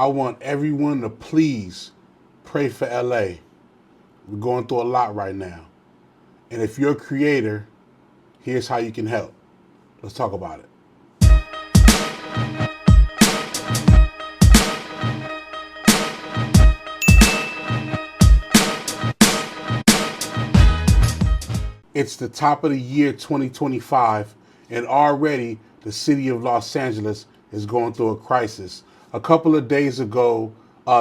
want everyone to please pray for LA. We're going through a lot right now. And if you're a creator, here's how you can help. Let's talk about it. It's the top of the year 2025, and already the city of Los Angeles is going through a crisis. A couple of days ago,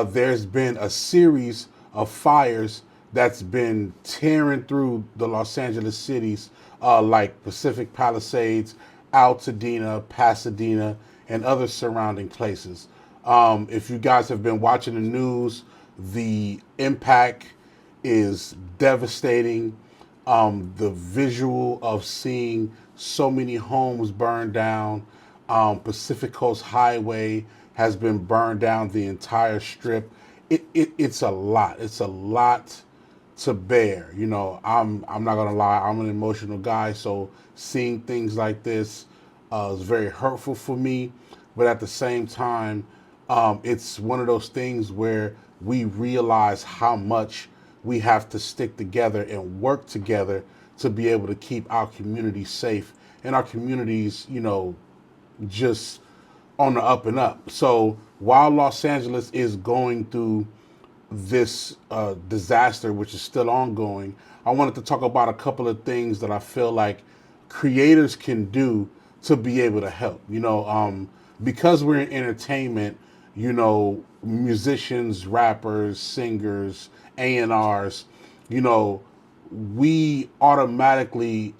there's been a series of fires that's been tearing through the Los Angeles cities, like Pacific Palisades, Altadena, Pasadena, and other surrounding places. If you guys have been watching the news, the impact is devastating. The visual of seeing so many homes burned down. Pacific Coast Highway has been burned down, the entire strip. It's a lot. It's a lot to bear. You know, I'm not gonna lie. I'm an emotional guy, so seeing things like this is very hurtful for me. But at the same time, it's one of those things where we realize how much we have to stick together and work together to be able to keep our communities safe and our communities, you know, just on the up and up. So while Los Angeles is going through this disaster, which is still ongoing, I wanted to talk about a couple of things that I feel like creators can do to be able to help. You know, because we're in entertainment, you know, musicians, rappers, singers, A&Rs, you know, we automatically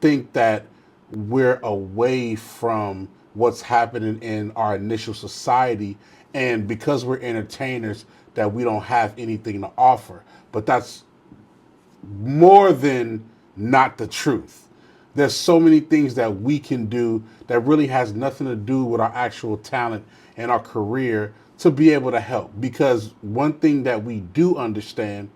think that we're away from what's happening in our initial society, and because we're entertainers that we don't have anything to offer. But that's more than not the truth. There's so many things that we can do that really has nothing to do with our actual talent and our career to be able to help. Because one thing that we do understand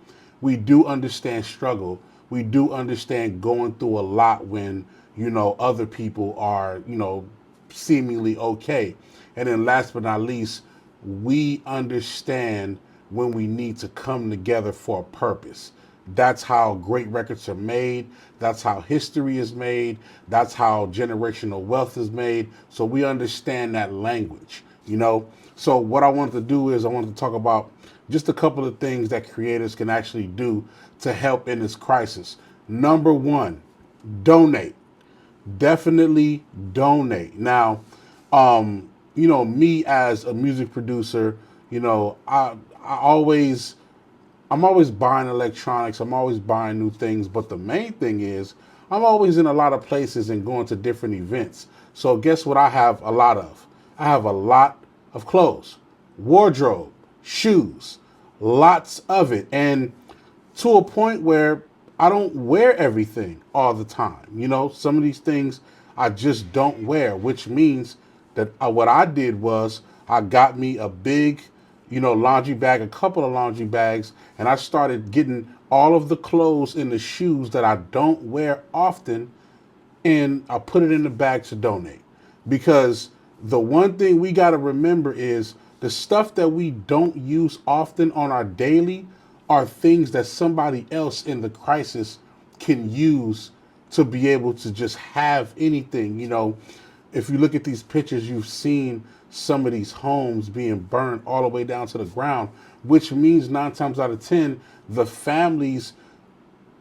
struggle. We do understand going through a lot when, you know, other people are, you know, seemingly okay. And then last but not least, we understand when we need to come together for a purpose. That's how great records are made. That's how history is made. That's how generational wealth is made. So we understand that language, you know? So what I wanted to do is I wanted to talk about just a couple of things that creators can actually do to help in this crisis. Number one, donate. Definitely donate. Now, you know, me as a music producer, you know, I'm always buying electronics. I'm always buying new things. But the main thing is I'm always in a lot of places and going to different events. So guess what I have a lot of? I have a lot of clothes, wardrobe, shoes, lots of it. And to a point where I don't wear everything all the time. You know, some of these things I just don't wear, which means that what I did was I got me a big, you know, laundry bag, a couple of laundry bags, and I started getting all of the clothes and the shoes that I don't wear often, and I put it in the bag to donate. Because the one thing we got to remember is the stuff that we don't use often on our daily are things that somebody else in the crisis can use to be able to just have anything. You know, if you look at these pictures, you've seen some of these homes being burned all the way down to the ground, which means 9 times out of 10, the families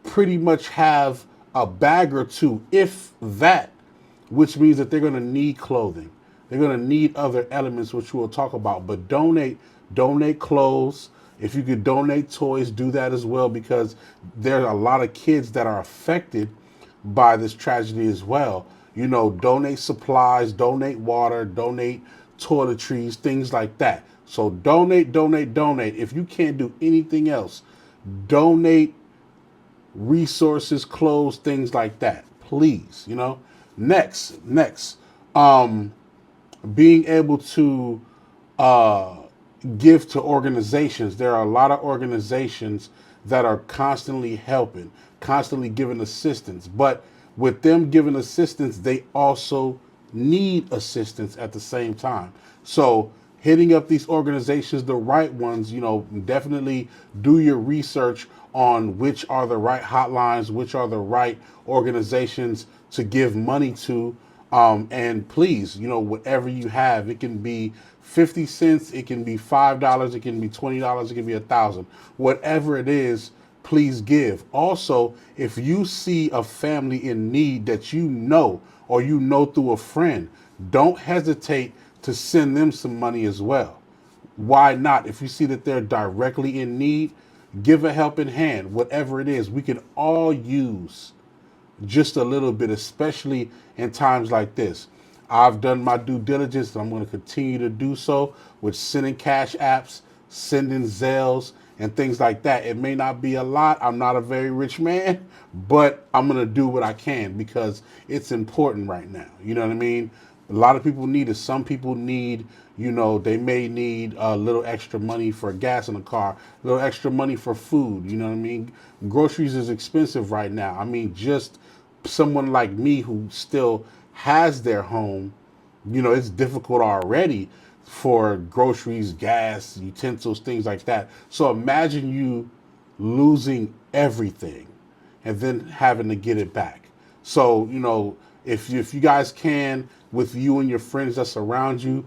pretty much have a bag or two, if that, which means that they're going to need clothing. They're going to need other elements, which we'll talk about. But donate clothes. If you could donate toys, do that as well, because there are a lot of kids that are affected by this tragedy as well. You know, donate supplies, donate water, donate toiletries, things like that. So donate. If you can't do anything else, donate resources, clothes, things like that. Please, you know. Next, being able to give to organizations. There are a lot of organizations that are constantly helping, constantly giving assistance. But with them giving assistance, they also need assistance at the same time. So hitting up these organizations, the right ones, definitely do your research on which are the right hotlines, which are the right organizations to give money to. And please, whatever you have, it can be 50 cents, it can be $5, it can be $20, it can be 1,000, whatever it is, please give. Also, if you see a family in need that or through a friend, don't hesitate to send them some money as well. Why not? If you see that they're directly in need, give a helping hand, whatever it is. We can all use just a little bit, especially in times like this. I've done my due diligence, and I'm going to continue to do so with sending cash apps, sending Zelles, and things like that. It may not be a lot. I'm not a very rich man, but I'm going to do what I can because it's important right now. You know what I mean? A lot of people need it. Some people need, they may need a little extra money for gas in the car, a little extra money for food. You know what I mean? Groceries is expensive right now. I mean, just someone like me who still has their home, it's difficult already for groceries, gas, utensils, things like that. So imagine you losing everything and then having to get it back. So, if you guys can, with you and your friends that's around you,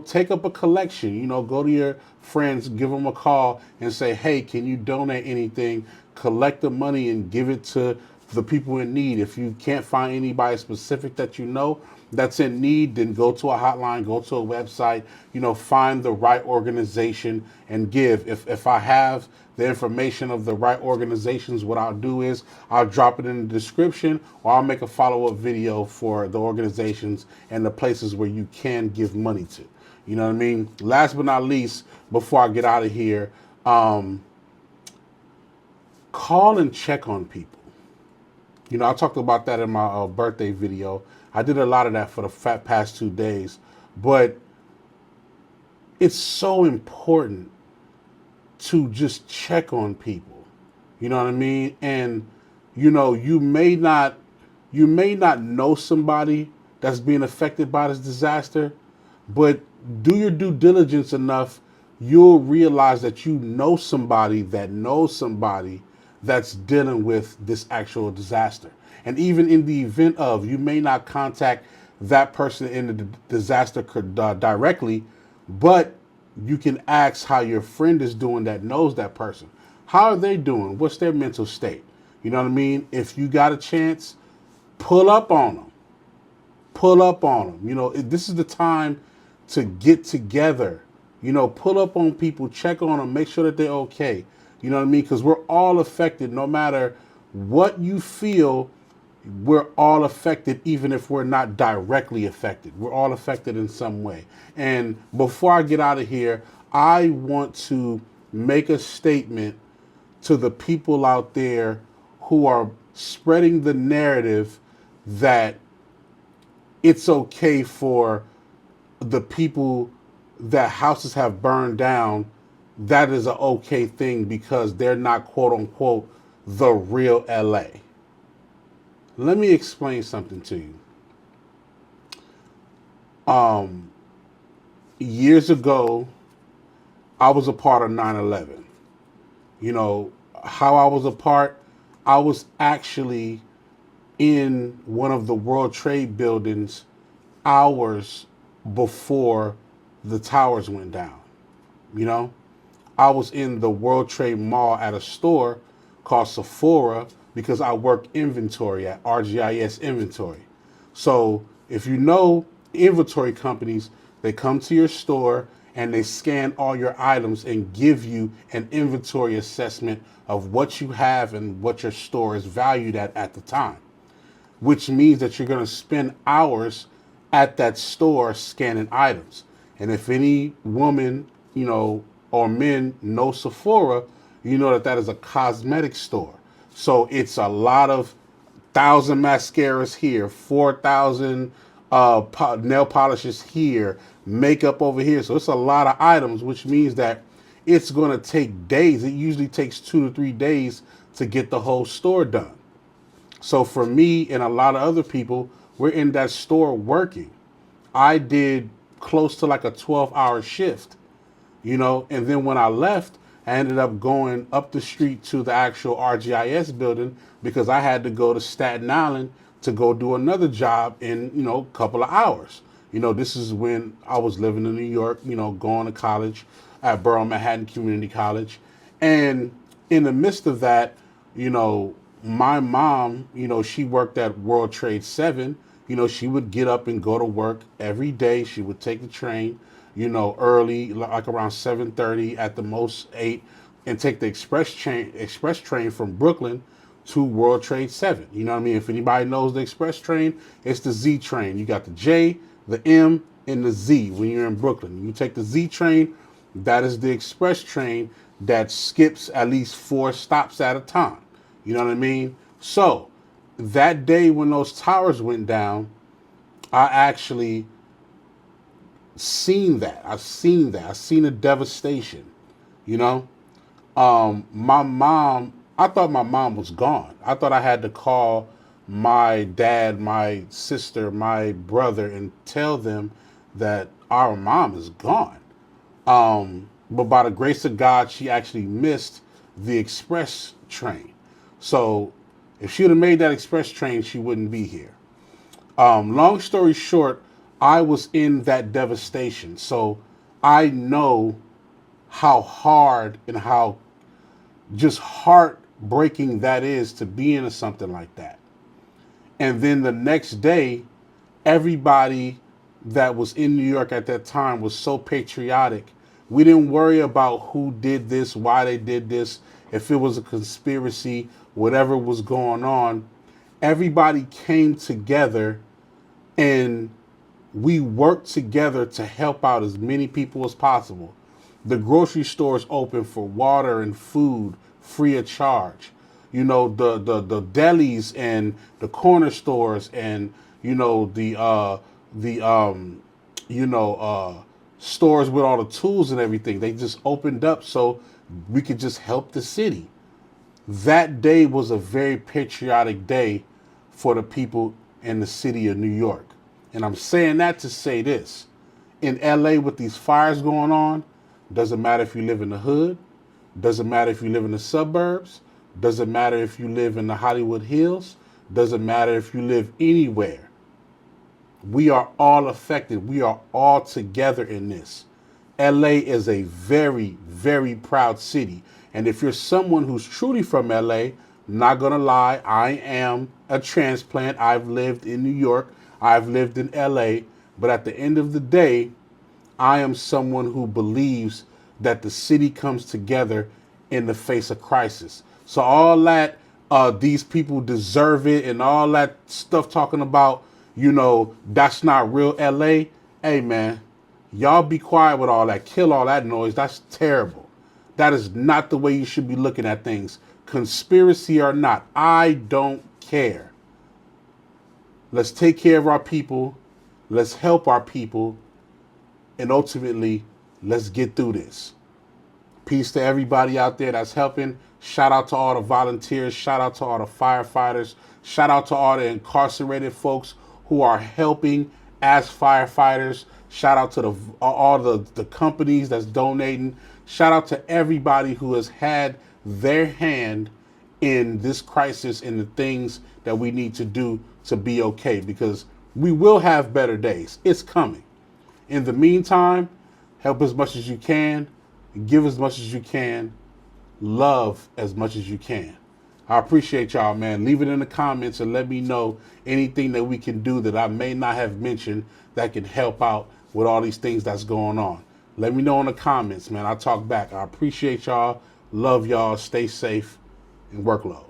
take up a collection, go to your friends, give them a call and say, hey, can you donate anything? Collect the money and give it to the people in need. If you can't find anybody specific that that's in need, then go to a hotline, go to a website, find the right organization and give. If I have the information of the right organizations, what I'll do is I'll drop it in the description, or I'll make a follow-up video for the organizations and the places where you can give money to. You know what I mean? Last but not least, before I get out of here, call and check on people. I talked about that in my birthday video. I did a lot of that for the past 2 days, but it's so important to just check on people. You know what I mean? And you may not know somebody that's being affected by this disaster, but do your due diligence enough, you'll realize that somebody that knows somebody that's dealing with this actual disaster. And even in the event of, you may not contact that person in the disaster directly, but you can ask how your friend is doing that knows that person. How are they doing? What's their mental state? You know what I mean? If you got a chance, pull up on them. Pull up on them. This is the time to get together. Pull up on people, check on them, make sure that they're okay. You know what I mean? Because we're all affected. No matter what you feel, we're all affected, even if we're not directly affected. We're all affected in some way. And before I get out of here, I want to make a statement to the people out there who are spreading the narrative that it's okay for the people that houses have burned down. That is an okay thing because they're not, quote unquote, the real LA. Let me explain something to you. Years ago, I was a part of 9/11. How I was a part, I was actually in one of the World Trade buildings hours before the towers went down. I was in the World Trade Mall at a store called Sephora because I work inventory at RGIS Inventory. So if you know inventory companies, they come to your store and they scan all your items and give you an inventory assessment of what you have and what your store is valued at the time, which means that you're going to spend hours at that store scanning items. And if any woman, or men know Sephora, you know that is a cosmetic store. So it's a lot of 1,000 mascaras here, 4,000 nail polishes here, makeup over here. So it's a lot of items, which means that it's going to take days. It usually takes 2 to 3 days to get the whole store done. So for me and a lot of other people, we're in that store working. I did close to like a 12-hour shift, you know. And then when I left, I ended up going up the street to the actual RGIS building because I had to go to Staten Island to go do another job in, you know, a couple of hours. You know, this is when I was living in New York, you know, going to college at Borough Manhattan Community College. And in the midst of that, you know, my mom, you know, she worked at World Trade 7. You know, she would get up and go to work every day. She would take the train, you know, early, like around 7:30, at the most 8, and take the express train from Brooklyn to World Trade 7. You know what I mean? If anybody knows the express train, it's the Z train. You got the J, the M, and the Z when you're in Brooklyn. You take the Z train, that is the express train that skips at least 4 stops at a time. You know what I mean? So that day when those towers went down, I actually seen that. I seen the devastation, you know? My mom, I thought my mom was gone. I thought I had to call my dad, my sister, my brother, and tell them that our mom is gone. But by the grace of God, she actually missed the express train. So if she would have made that express train, she wouldn't be here. Long story short, I was in that devastation. So I know how hard and how just heartbreaking that is to be into something like that. And then the next day, everybody that was in New York at that time was so patriotic. We didn't worry about who did this, why they did this, if it was a conspiracy, whatever was going on. Everybody came together and we worked together to help out as many people as possible. The grocery stores open for water and food free of charge. You know, the delis and the corner stores and, you know, stores with all the tools and everything, they just opened up so we could just help the city. That day was a very patriotic day for the people in the city of New York. And I'm saying that to say this. In LA with these fires going on, doesn't matter if you live in the hood, doesn't matter if you live in the suburbs, doesn't matter if you live in the Hollywood Hills, doesn't matter if you live anywhere. We are all affected. We are all together in this. LA is a very, very proud city. And if you're someone who's truly from LA, not gonna lie, I am a transplant. I've lived in New York. I've lived in LA. But at the end of the day, I am someone who believes that the city comes together in the face of crisis. So all that, these people deserve it and all that stuff talking about, you know, that's not real LA. Hey, man, y'all be quiet with all that. Kill all that noise. That's terrible. That is not the way you should be looking at things. Conspiracy or not, I don't care. Let's take care of our people. Let's help our people. And ultimately, let's get through this. Peace to everybody out there that's helping. Shout out to all the volunteers. Shout out to all the firefighters. Shout out to all the incarcerated folks who are helping as firefighters. Shout out to all the companies that's donating. Shout out to everybody who has had their hand in this crisis and the things that we need to do to be okay, because we will have better days. It's coming. In the meantime, help as much as you can, give as much as you can, love as much as you can. I appreciate y'all, man. Leave it in the comments and let me know anything that we can do that I may not have mentioned that can help out with all these things that's going on. Let me know in the comments, man. I'll talk back. I appreciate y'all. Love y'all. Stay safe and workload.